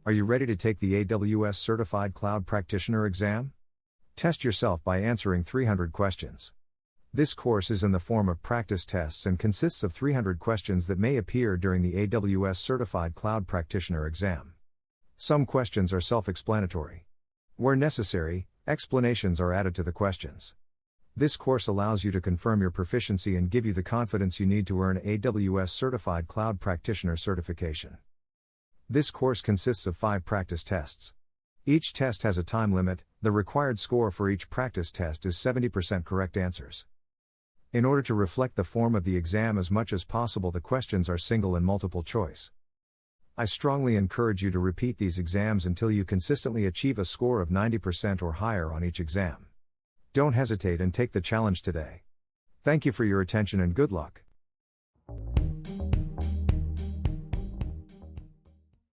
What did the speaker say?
Are you ready to take the AWS Certified Cloud Practitioner exam? Test yourself by answering 300 questions. This course is in the form of practice tests and consists of 300 questions that may appear during the AWS Certified Cloud Practitioner exam. Some questions are self-explanatory. Where necessary, explanations are added to the questions. This course allows you to confirm your proficiency and give you the confidence you need to earn AWS Certified Cloud Practitioner certification. This course consists of 5 practice tests. Each test has a time limit. The required score for each practice test is 70% correct answers. In order to reflect the form of the exam as much as possible, the questions are single and multiple choice. I strongly encourage you to repeat these exams until you consistently achieve a score of 90% or higher on each exam. Don't hesitate and take the challenge today. Thank you for your attention and good luck.